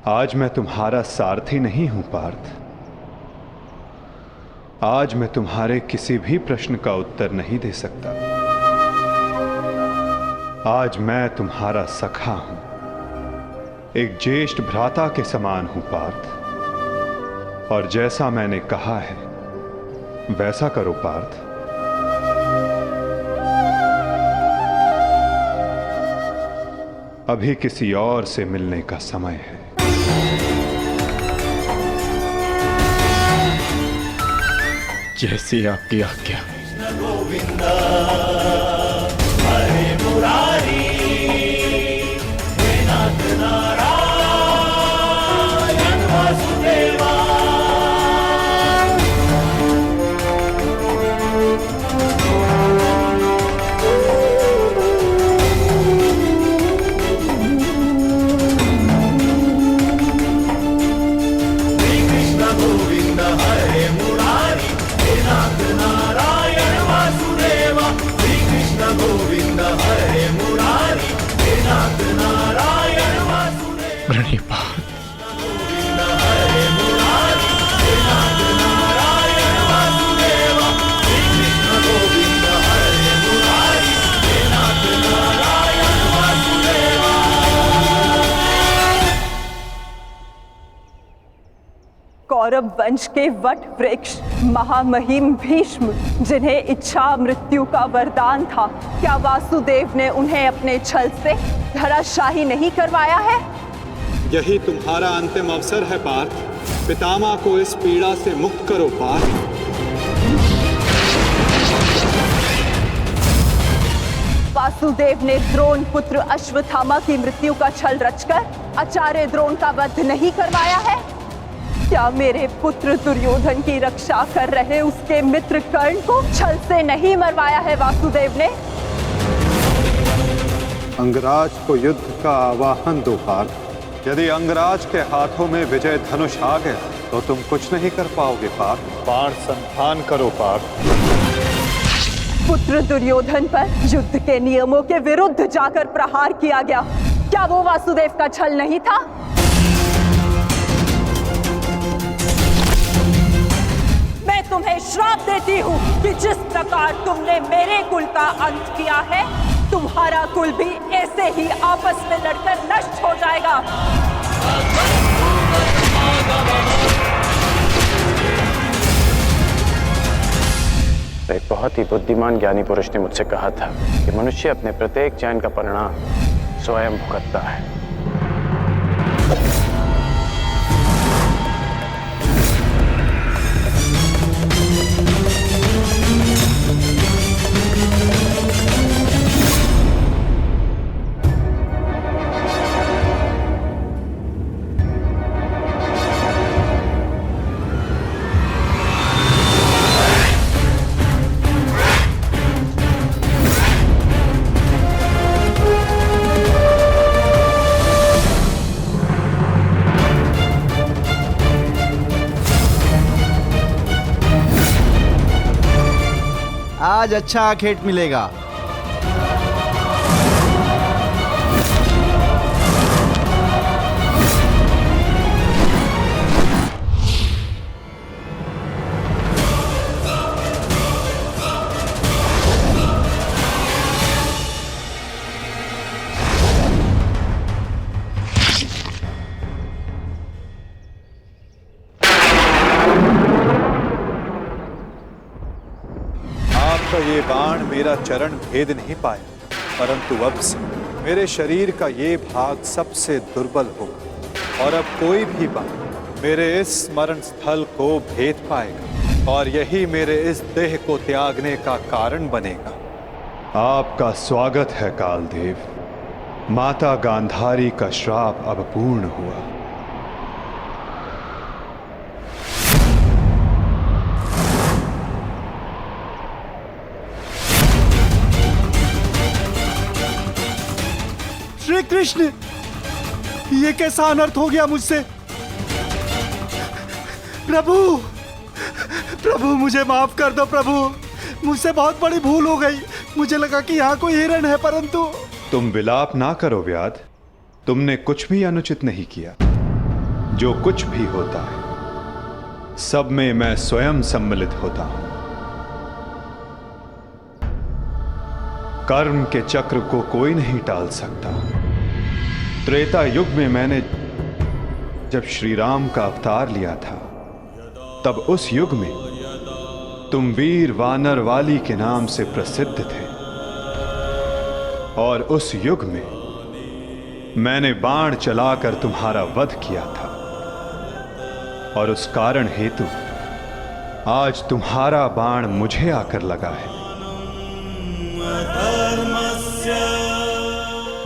आज मैं तुम्हारा सारथी नहीं हूं पार्थ। आज मैं तुम्हारे किसी भी प्रश्न का उत्तर नहीं दे सकता। आज मैं तुम्हारा सखा हूं, एक ज्येष्ठ भ्राता के समान हूं पार्थ। और जैसा मैंने कहा है वैसा करो पार्थ। अभी किसी और से मिलने का समय है। जैसी आपकी आज्ञा। गोविंदा हरे मुरारी हे नाथ नारायण वासुदेवा। श्री कृष्ण गोविंद हरे मुरारी हे नाथ नारायण वासुदेवा। श्री कृष्ण गोविंद हरे मुरारी हे नाथ नारायण वासुदेवा। प्रणिपात। गोविंद हरे मुरारी हे नाथ नारायण वासुदेवा। श्री कृष्ण गोविंद हरे मुरारी हे नाथ नारायण वासुदेवा। कौरव वंश के वट वृक्ष महामहिम भीष्म, जिन्हें इच्छा मृत्यु का वरदान था, क्या वासुदेव ने उन्हें अपने छल से धराशाही नहीं करवाया है? यही तुम्हारा अंतिम अवसर है पार्थ। पितामह को इस पीड़ा से मुक्त करो पार्थ। वासुदेव ने द्रोण पुत्र अश्वत्थामा की मृत्यु का छल रचकर आचार्य द्रोण का वध नहीं करवाया है? क्या मेरे पुत्र दुर्योधन की रक्षा कर रहे उसके मित्र कर्ण को छल से नहीं मरवाया है वासुदेव ने? अंगराज को युद्ध का आवाहन दो पार्थ। यदि अंगराज के हाथों में विजय धनुष आ गया तो तुम कुछ नहीं कर पाओगे पार्थ। बाण संधान करो पार्थ। पुत्र दुर्योधन पर युद्ध के नियमों के विरुद्ध जाकर प्रहार किया गया, क्या वो वासुदेव का छल नहीं था? मैं तुम्हें श्राप देती हूँ कि जिस प्रकार तुमने मेरे कुल का अंत किया है, तुम्हारा कुल भी ऐसे ही आपस में लड़कर नष्ट हो जाएगा। एक बहुत ही बुद्धिमान ज्ञानी पुरुष ने मुझसे कहा था कि मनुष्य अपने प्रत्येक चयन का परिणाम स्वयं भुगतता है। आज अच्छा आखेट मिलेगा। ये बाण मेरा चरण भेद नहीं पाया, परंतु अब से मेरे शरीर का ये भाग सबसे दुर्बल होगा और अब कोई भी बाण मेरे इस स्मरण स्थल को भेद पाएगा और यही मेरे इस देह को त्यागने का कारण बनेगा। आपका स्वागत है कालदेव। माता गांधारी का श्राप अब पूर्ण हुआ। श्री कृष्ण, ये कैसा अनर्थ हो गया मुझसे? प्रभु, प्रभु मुझे माफ कर दो प्रभु, मुझसे बहुत बड़ी भूल हो गई। मुझे लगा कि यहाँ कोई हिरण है, परंतु। तुम विलाप ना करो व्याध, तुमने कुछ भी अनुचित नहीं किया। जो कुछ भी होता है सब में मैं स्वयं सम्मिलित होता हूं। कर्म के चक्र को कोई नहीं टाल सकता। त्रेता युग में मैंने जब श्री राम का अवतार लिया था, तब उस युग में तुम वीर वानर वाली के नाम से प्रसिद्ध थे। और उस युग में मैंने बाण चलाकर तुम्हारा वध किया था, और उस कारण हेतु आज तुम्हारा बाण मुझे आकर लगा है।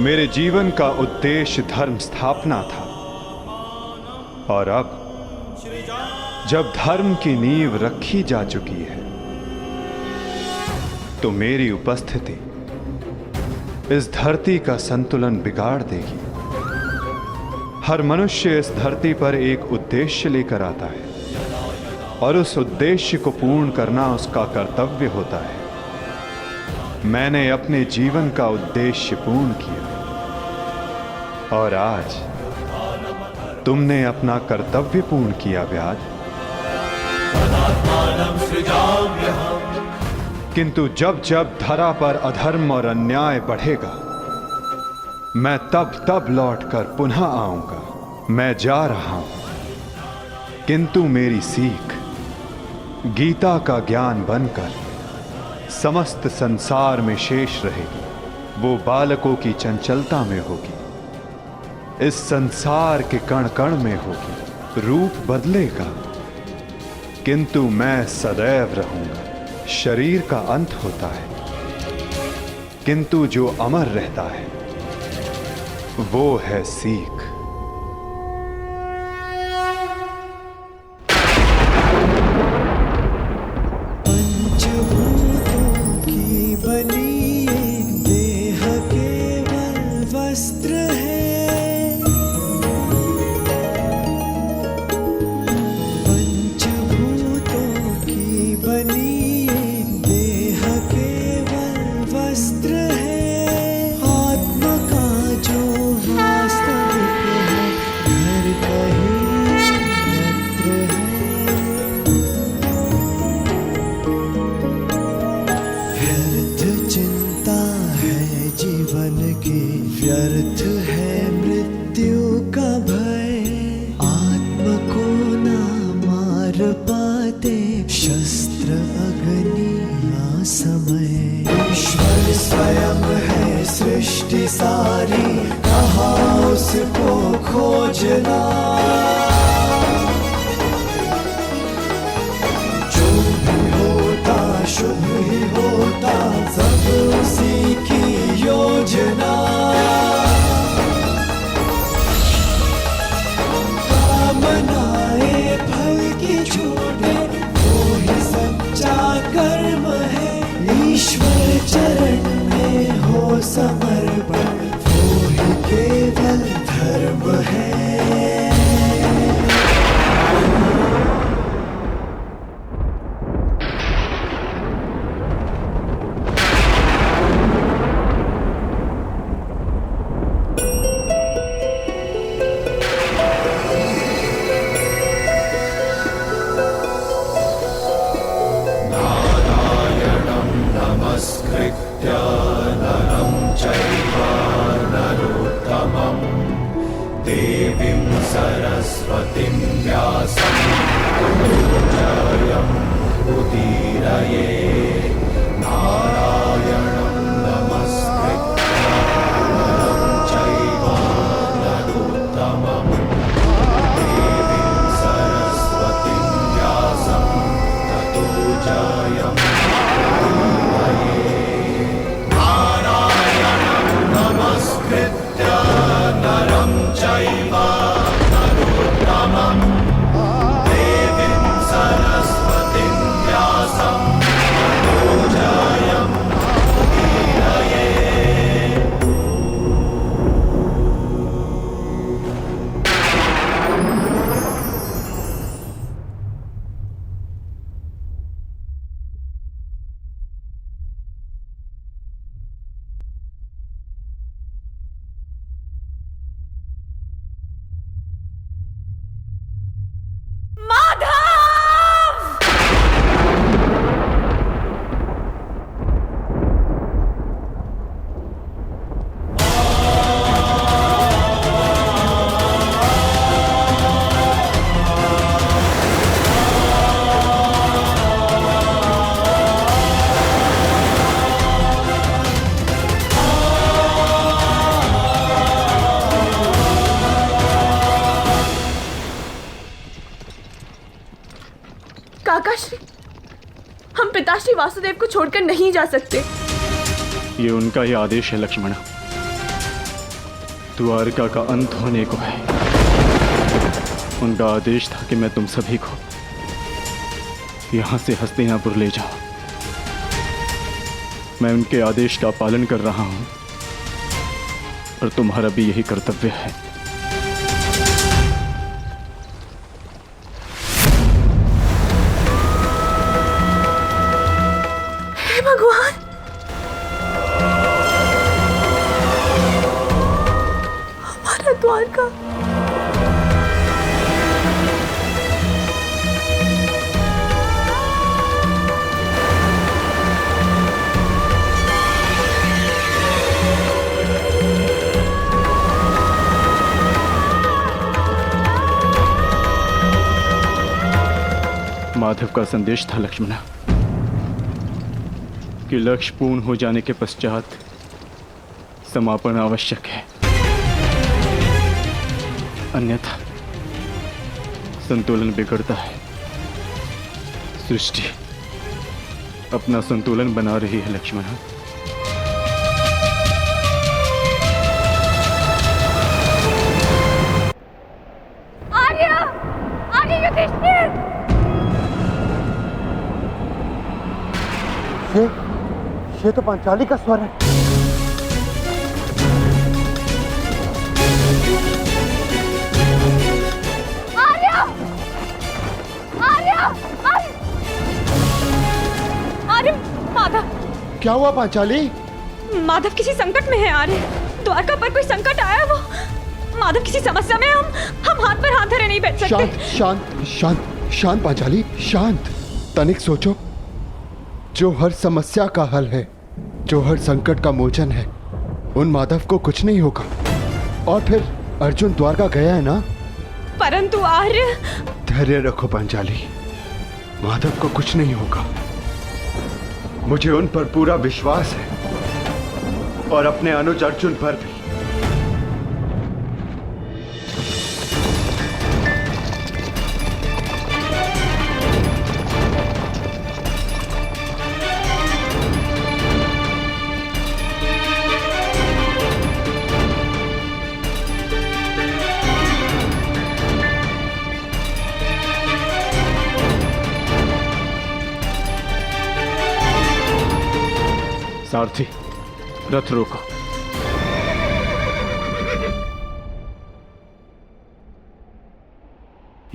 मेरे जीवन का उद्देश्य धर्म स्थापना था, और अब जब धर्म की नींव रखी जा चुकी है, तो मेरी उपस्थिति इस धरती का संतुलन बिगाड़ देगी। हर मनुष्य इस धरती पर एक उद्देश्य लेकर आता है, और उस उद्देश्य को पूर्ण करना उसका कर्तव्य होता है। मैंने अपने जीवन का उद्देश्य पूर्ण किया, और आज तुमने अपना कर्तव्य पूर्ण किया व्याध। किंतु जब जब धरा पर अधर्म और अन्याय बढ़ेगा, मैं तब तब लौटकर पुनः आऊंगा। मैं जा रहा हूं, किंतु मेरी सीख गीता का ज्ञान बनकर समस्त संसार में शेष रहेगी। वो बालकों की चंचलता में होगी, इस संसार के कण कण में होगी। रूप बदलेगा, किंतु मैं सदैव रहूंगा। शरीर का अंत होता है, किंतु जो अमर रहता है वो है सीख। पंचभूतों की बनी ये देह केवल वस्त्र है। पंचभूतों की बनी ये देह केवल वस्त्र है। आत्मा का जो वास्तविक है, घर कहीं अन्यत्र है। व्यर्थ चिंता है जीवन की, व्यर्थ है मृत्यु का भय। आत्मा को ना मार पाते शस्त्र अग्नि ना समय। ईश्वर स्वयं है सृष्टि सारी, कहाँ उसको खोजना। जो भी होता शुभ ही होता, सब उसी की योजना। कामनाएं फल की छूटे, वो ही सच्चा कर्म है। ईश्वर चरण में हो समर्पण, वो ही केवल धर्म है। पिताश्री वासुदेव को छोड़कर नहीं जा सकते। ये उनका ही आदेश है लक्ष्मण। द्वारका का अंत होने को है। उनका आदेश था कि मैं तुम सभी को यहां से हस्तिनापुर ले जाऊं। मैं उनके आदेश का पालन कर रहा हूं और तुम्हारा भी यही कर्तव्य है। हे भगवान, हमारा द्वारका। माधव का संदेश था लक्ष्मण कि लक्ष्य पूर्ण हो जाने के पश्चात समापन आवश्यक है, अन्यथा संतुलन बिगड़ता है। सृष्टि अपना संतुलन बना रही है लक्ष्मण। ये तो पांचाली का स्वर है। आर्य, माधव। क्या हुआ पांचाली? माधव किसी संकट में है आर्य। द्वारका पर कोई संकट आया। वो माधव किसी समस्या में। हम हाथ पर हाथ धरे नहीं बैठ सकते। शांत शांत शांत शांत पांचाली, शांत। तनिक सोचो, जो हर समस्या का हल है, जो हर संकट का मोचन है, उन माधव को कुछ नहीं होगा। और फिर अर्जुन द्वारका गया है ना। परंतु आर्य। धैर्य रखो पांचाली, माधव को कुछ नहीं होगा। मुझे उन पर पूरा विश्वास है और अपने अनुज अर्जुन पर भी। सारथी, रथ रोको।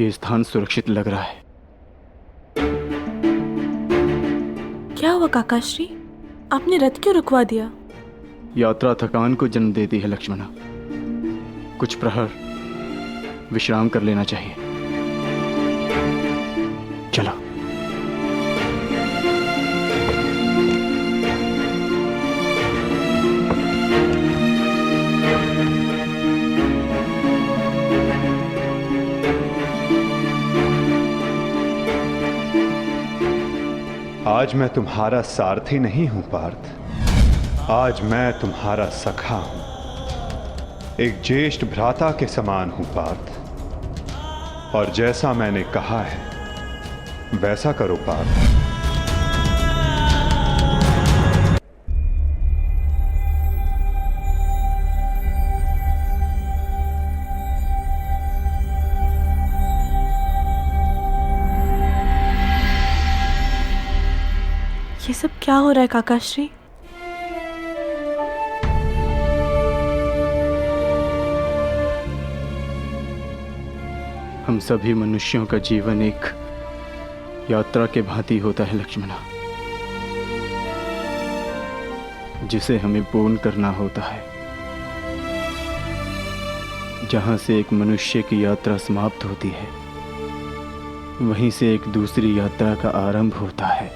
ये स्थान सुरक्षित लग रहा है। क्या हुआ काकाश्री? आपने रथ क्यों रुकवा दिया? यात्रा थकान को जन्म देती है लक्ष्मण। कुछ प्रहर विश्राम कर लेना चाहिए। चलो। आज मैं तुम्हारा सारथी नहीं हूं पार्थ, आज मैं तुम्हारा सखा हूं, एक ज्येष्ठ भ्राता के समान हूं पार्थ। और जैसा मैंने कहा है वैसा करो पार्थ। ये सब क्या हो रहा है काकाश्री? हम सभी मनुष्यों का जीवन एक यात्रा के भांति होता है लक्ष्मण, जिसे हमें पूर्ण करना होता है। जहां से एक मनुष्य की यात्रा समाप्त होती है, वहीं से एक दूसरी यात्रा का आरंभ होता है।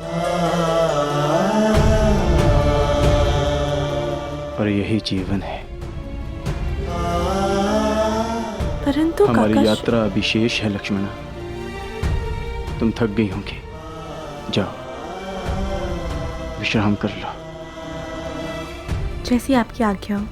और यही जीवन है। परंतु हमारी यात्रा विशेष है लक्ष्मण। तुम थक गई होंगी, जाओ विश्राम कर लो। जैसी आपकी आज्ञा हो।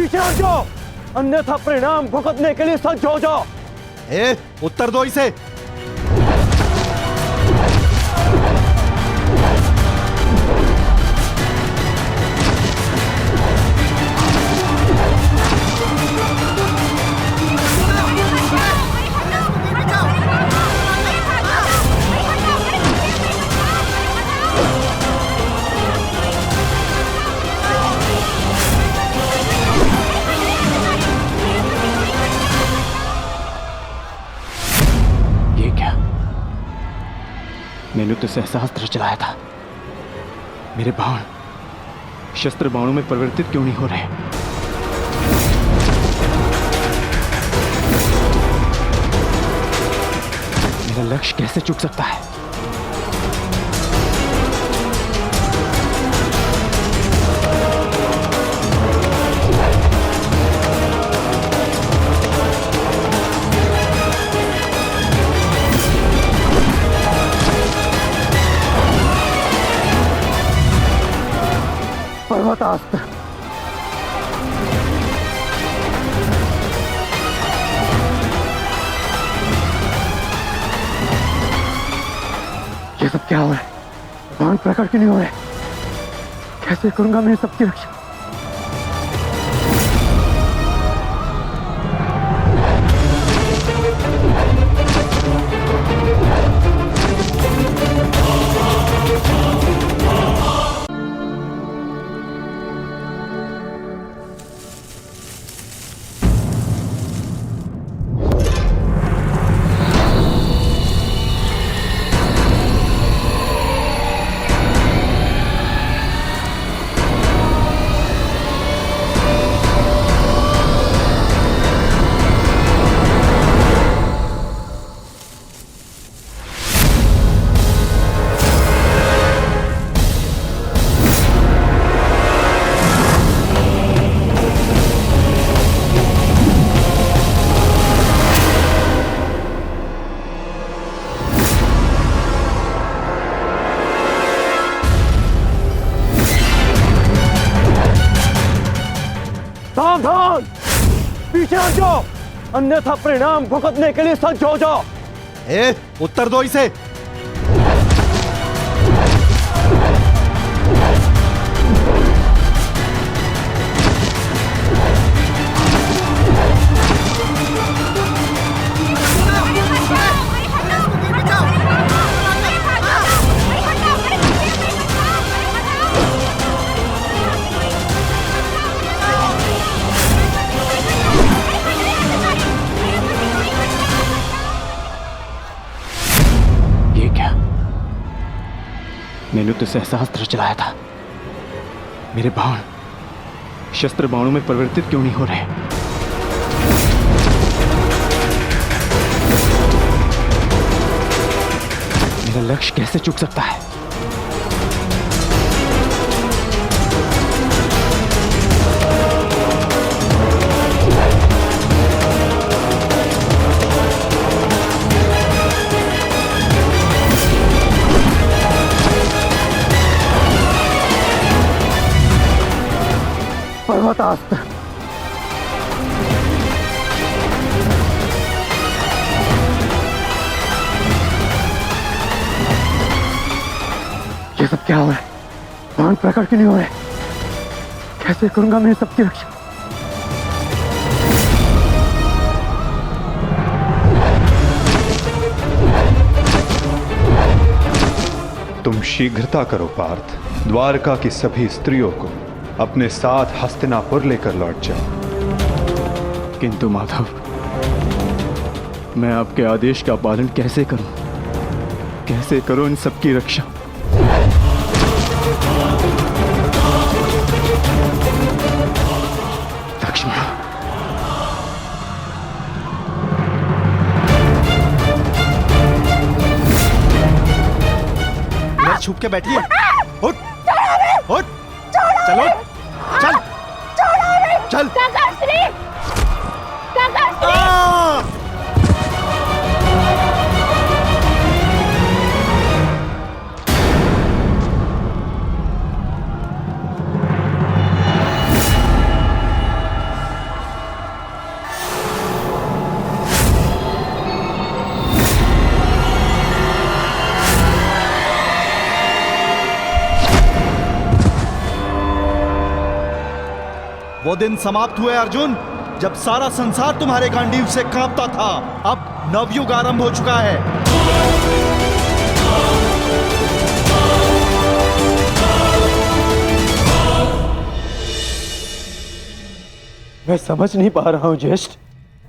पीछे हट जाओ, अन्यथा परिणाम भुगतने के लिए सज्ज हो जाओ। ए, उत्तर दो इसे। मैंने तो सहस्त्र चलाया था, मेरे बाण शस्त्र बाणों में परिवर्तित क्यों नहीं हो रहे? मेरा लक्ष्य कैसे चूक सकता है? पर्वतास्त्र। ये सब क्या हो रहा है? बाण प्रकट क्यों नहीं हो रहे? कैसे करूंगा मैं सबकी रक्षा? सावधान, पीछे हट जाओ, अन्यथा परिणाम भुगतने के लिए सज्ज हो जाओ। ए, उत्तर दो इसे। मैंने तो सहस्त्र चलाया था, मेरे बाण शस्त्र बाणों में परिवर्तित क्यों नहीं हो रहे? मेरा लक्ष्य कैसे चूक सकता है? पर्वतास्त्र। ये सब क्या हो रहा है? बाण प्रकट क्यों नहीं हो रहे? कैसे करूंगा मैं सबकी रक्षा? तुम शीघ्रता करो पार्थ, द्वारका की सभी स्त्रियों को अपने साथ हस्तिनापुर लेकर लौट जाओ। किंतु माधव, मैं आपके आदेश का पालन कैसे करूं? कैसे करूं इन सबकी रक्षा? लक्ष्मण, इधर छुप के बैठिए। उठ, उठ, चलो, चल, चल। दिन समाप्त हुए अर्जुन, जब सारा संसार तुम्हारे गांडीव से कांपता था। अब नवयुग आरंभ हो चुका है। मैं समझ नहीं पा रहा हूं ज्येष्ठ,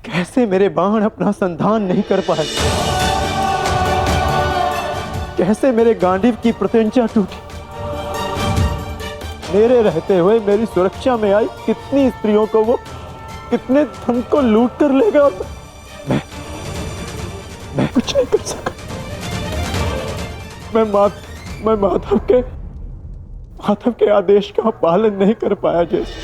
कैसे मेरे बाण अपना संधान नहीं कर पाए, कैसे मेरे गांडीव की प्रत्यंचा टूटी। मेरे रहते हुए मेरी सुरक्षा में आई कितनी स्त्रियों को वो कितने धन को लूट कर ले गया। मैं कुछ नहीं कर सका। मैं माधव के आदेश का पालन नहीं कर पाया जैसे।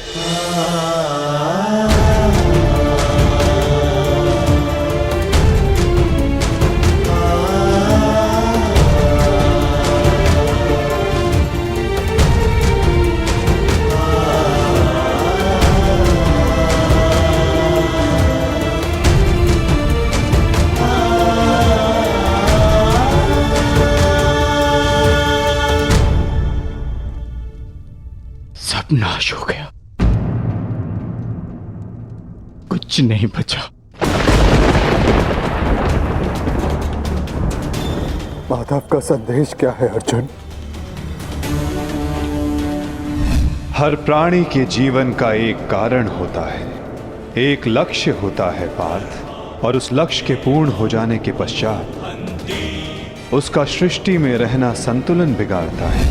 नाश हो गया, कुछ नहीं बचा। माधव का संदेश क्या है अर्जुन? हर प्राणी के जीवन का एक कारण होता है, एक लक्ष्य होता है पार्थ, और उस लक्ष्य के पूर्ण हो जाने के पश्चात उसका सृष्टि में रहना संतुलन बिगाड़ता है।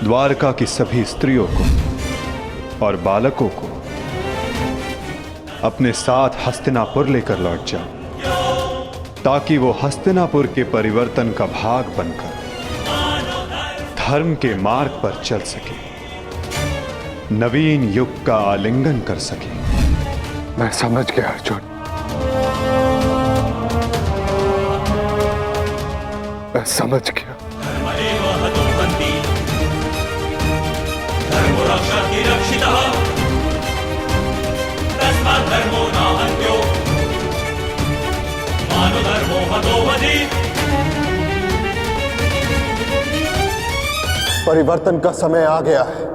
द्वारका की सभी स्त्रियों को और बालकों को अपने साथ हस्तिनापुर लेकर लौट जाओ, ताकि वो हस्तिनापुर के परिवर्तन का भाग बनकर धर्म के मार्ग पर चल सके, नवीन युग का आलिंगन कर सके। मैं समझ गया अर्जुन, मैं समझ गया। परिवर्तन का समय आ गया है।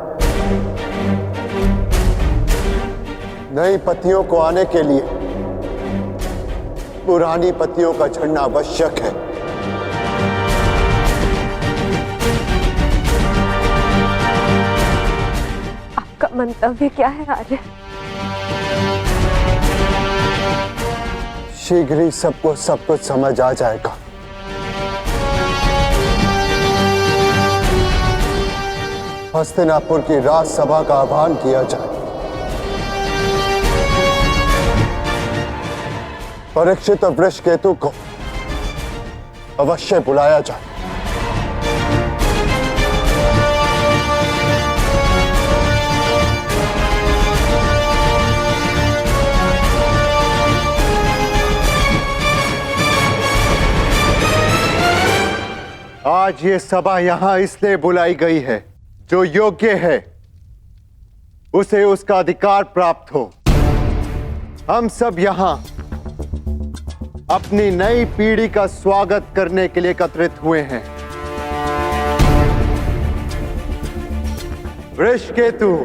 नई पत्तियों को आने के लिए पुरानी पत्तियों का झड़ना आवश्यक है। आपका मंतव्य क्या है आर्य? शीघ्र ही सबको सब कुछ समझ आ जाएगा। हस्तिनापुर की राजसभा का आह्वान किया जाए। परीक्षित और वृषकेतु को अवश्य बुलाया जाए। आज ये सभा यहां इसलिए बुलाई गई है, जो योग्य है उसे उसका अधिकार प्राप्त हो। हम सब यहां अपनी नई पीढ़ी का स्वागत करने के लिए एकत्रित हुए हैं। वृषकेतु,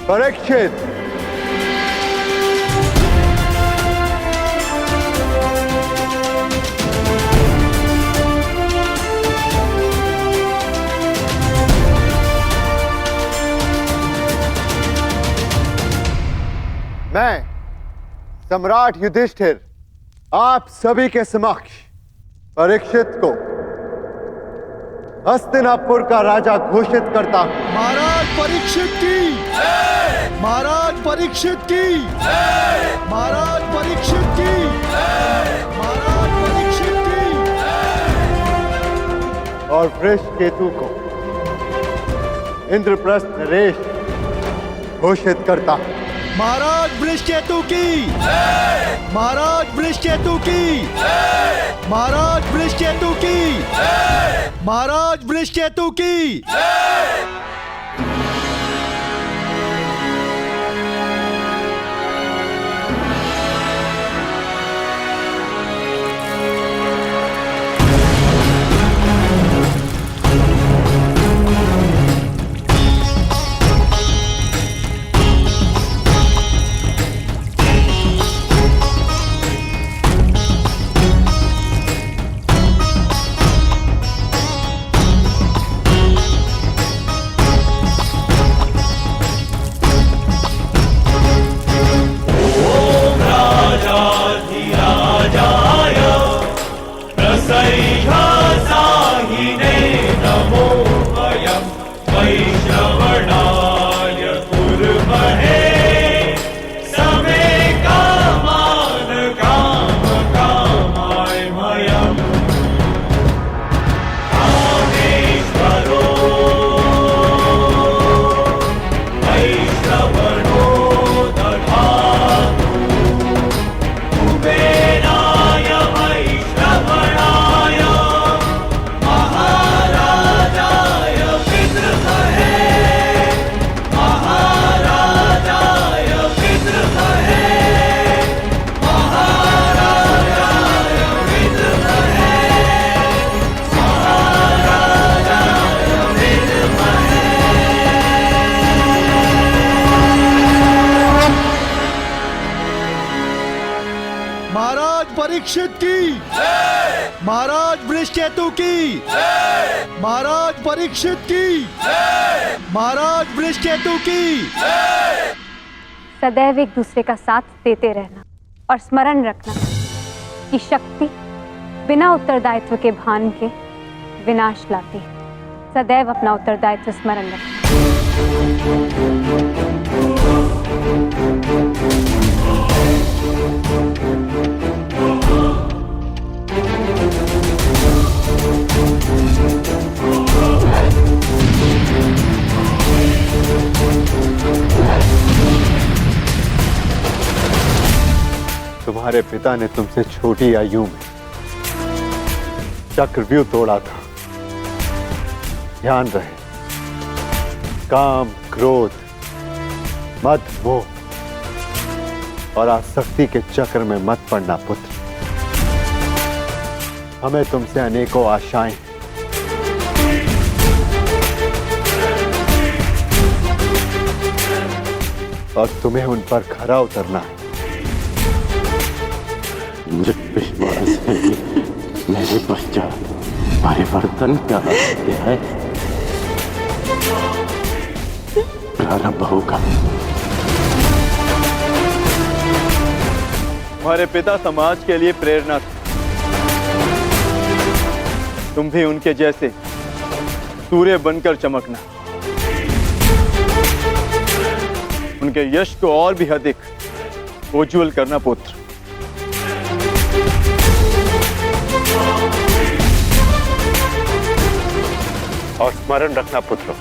परीक्षित, मैं सम्राट युधिष्ठिर आप सभी के समक्ष परीक्षित को हस्तिनापुर का राजा घोषित करता हूं। महाराज परीक्षित की, महाराज परीक्षित की, महाराज परीक्षित की, महाराज परीक्षित की। और वृषकेतु को इंद्रप्रस्थ नरेश घोषित करता हूं। महाराज वृषकेतु की, महाराज वृषकेतु की, महाराज वृषकेतु की, महाराज वृषकेतु की। परीक्षित की, महाराज वृषकेतु की, महाराज परीक्षित की, महाराज वृषकेतु की। सदैव एक दूसरे का साथ देते रहना और स्मरण रखना कि शक्ति बिना उत्तरदायित्व के भान के विनाश लाती है। सदैव अपना उत्तरदायित्व स्मरण रखना। तुम्हारे पिता ने तुमसे छोटी आयु में चक्रव्यूह तोड़ा था। ध्यान रहे, काम, क्रोध, मद, मोह और आसक्ति के चक्र में मत पड़ना पुत्र। हमें तुमसे अनेकों आशाएं हैं। और तुम्हें उन पर खरा उतरना है। मुझे विश्वास है कि मेरे पश्चात परिवर्तन का अध्याय प्रारंभ होगा। तुम्हारे पिता समाज के लिए प्रेरणा थे। तुम भी उनके जैसे सूर्य बनकर चमकना, उनके यश को और भी अधिक उज्ज्वल करना पुत्र। और स्मरण रखना पुत्र,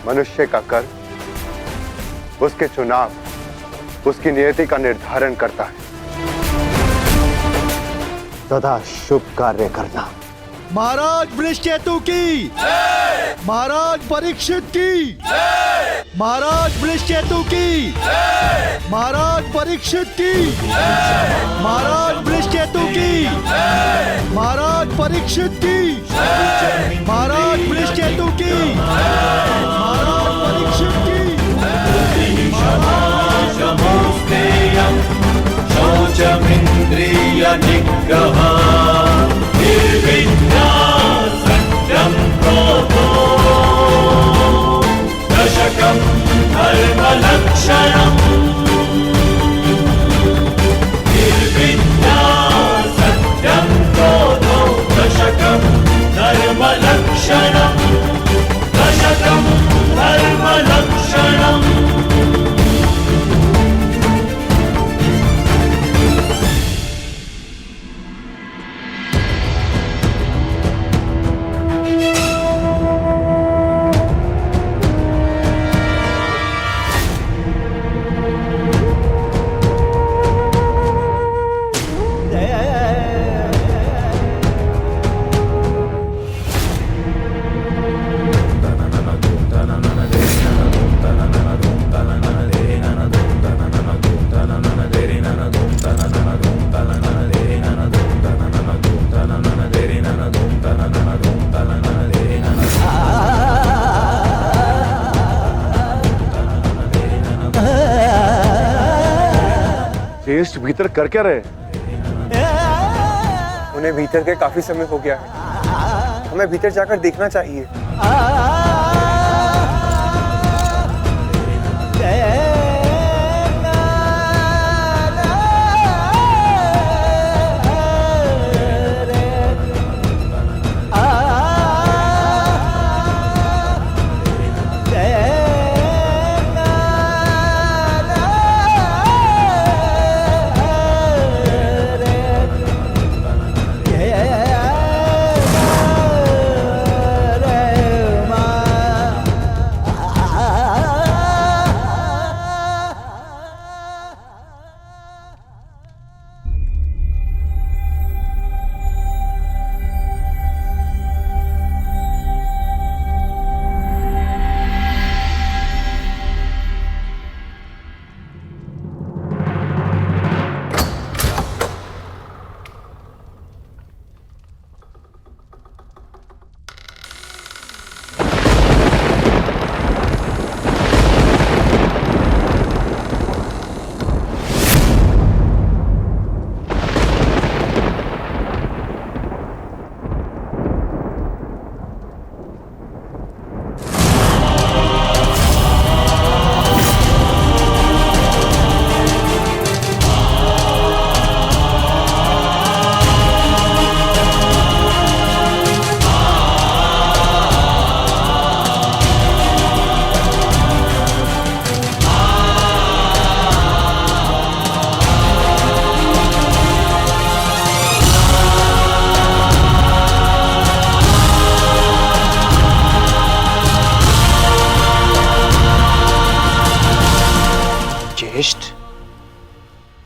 मनुष्य का कर्म उसके चुनाव, उसकी नियति का निर्धारण करता है। सदा शुभ कार्य करना। महाराज वृषकेतु की, महाराज परीक्षित की, महाराज वृषकेतु की, महाराज परीक्षित की, महाराज वृषकेतु की, महाराज परीक्षित की, महाराज वृषकेतु की, महाराज परीक्षित की। शौचमिन्द्रिय निग्रह निर्विद्या सत्यं क्रोधो दशकं धर्मलक्षणम्। निर्विद्या सत्यं क्रोधो दशकं धर्मलक्षणम्। दशकं धर्मलक्षणम्। ज्येष्ठ भीतर कर क्या रहे? उन्हें भीतर के काफी समय हो गया है, हमें भीतर जाकर देखना चाहिए।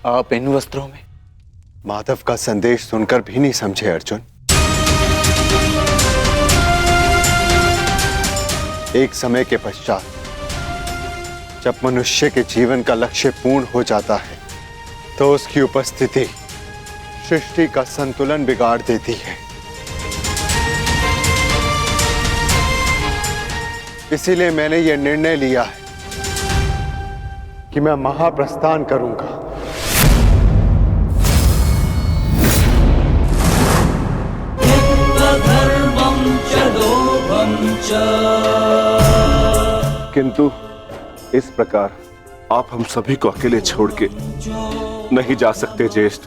आप इन वस्त्रों में? माधव का संदेश सुनकर भी नहीं समझे अर्जुन। एक समय के पश्चात जब मनुष्य के जीवन का लक्ष्य पूर्ण हो जाता है तो उसकी उपस्थिति सृष्टि का संतुलन बिगाड़ देती है। इसीलिए मैंने यह निर्णय लिया है कि मैं महाप्रस्थान करूंगा। किंतु इस प्रकार आप हम सभी को अकेले छोड़ के नहीं जा सकते ज्येष्ठ।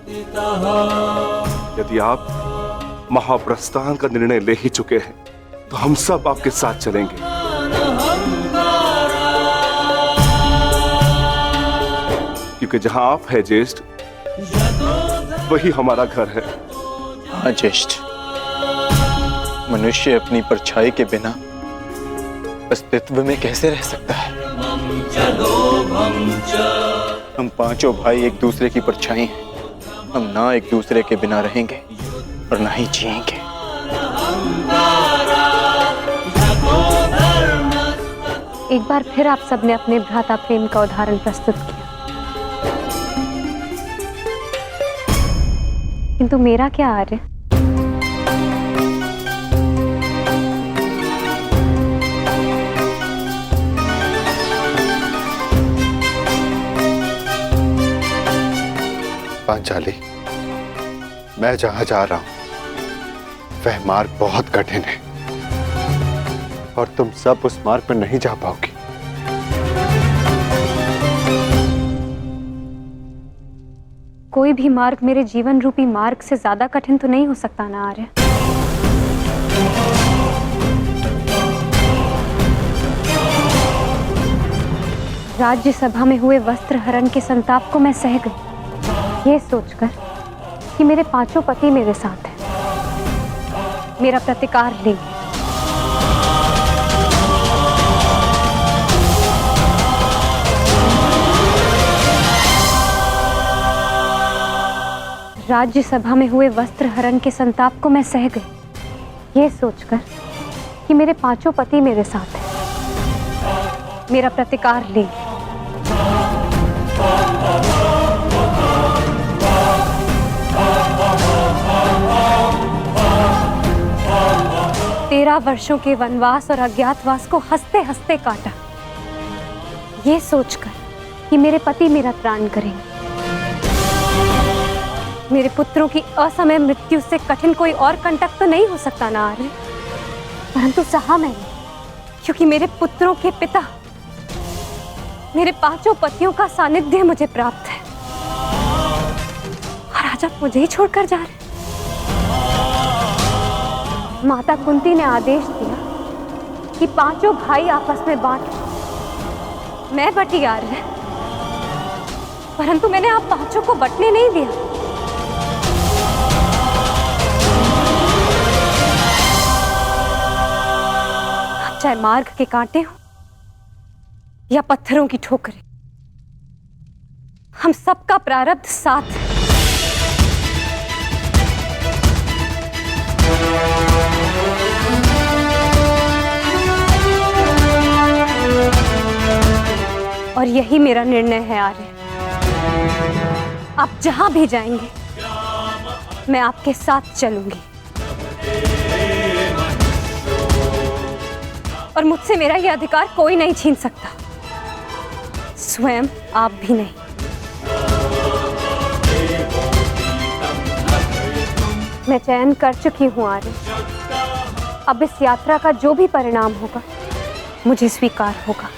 यदि आप महाप्रस्थान का निर्णय ले ही चुके हैं तो हम सब आपके साथ चलेंगे। क्योंकि जहां आप है ज्येष्ठ, वही हमारा घर है। हाँ ज्येष्ठ, मनुष्य अपनी परछाई के बिना अस्तित्व में कैसे रह सकता है? हम पांचों भाई एक दूसरे की परछाई हैं। हम ना एक दूसरे के बिना रहेंगे और ना ही जिएंगे। एक बार फिर आप सबने अपने भ्राता प्रेम का उदाहरण प्रस्तुत किया, किंतु मेरा क्या आर्य? पांचाली, मैं जहां जा रहा हूं वह मार्ग बहुत कठिन है और तुम सब उस मार्ग पर नहीं जा पाओगी। कोई भी मार्ग मेरे जीवन रूपी मार्ग से ज्यादा कठिन तो नहीं हो सकता ना आर्य? राज्यसभा में हुए वस्त्र हरण के संताप को मैं सह गई, ये सोचकर कि मेरे पांचों पति मेरे साथ हैं, मेरा प्रतिकार लेंगे। राज्यसभा में हुए वस्त्र हरण के संताप को मैं सह गई, ये सोचकर कि मेरे पांचों पति मेरे साथ हैं, मेरा प्रतिकार लेंगे। 13 वर्षों के वनवास और अज्ञातवास को हंसते हंसते काटा, ये सोचकर कि मेरे पति मेरा त्राण करेंगे। मेरे पुत्रों की असमय मृत्यु से कठिन कोई और कंटक तो नहीं हो सकता ना आर्य, परंतु सहा मैंने, क्योंकि मेरे पुत्रों के पिता, मेरे 5 पतियों का सानिध्य मुझे प्राप्त है। और आज आप मुझे ही छोड़कर जा रहे। माता कुंती ने आदेश दिया कि 5 भाई आपस में बांट। मैं बटी आ रहे, परंतु मैंने आप 5 को बटने नहीं दिया। चाहे मार्ग के कांटे हो या पत्थरों की ठोकरें, हम सबका प्रारब्ध साथ है। और यही मेरा निर्णय है आर्य। आप जहां भी जाएंगे मैं आपके साथ चलूंगी, और मुझसे मेरा यह अधिकार कोई नहीं छीन सकता, स्वयं आप भी नहीं। मैं चयन कर चुकी हूं आर्य। अब इस यात्रा का जो भी परिणाम होगा मुझे स्वीकार होगा।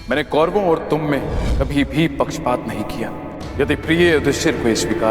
मैंने कौरवों और तुम में कभी भी पक्षपात नहीं किया। यदि प्रिय युधिष्ठिर को ये स्वीकार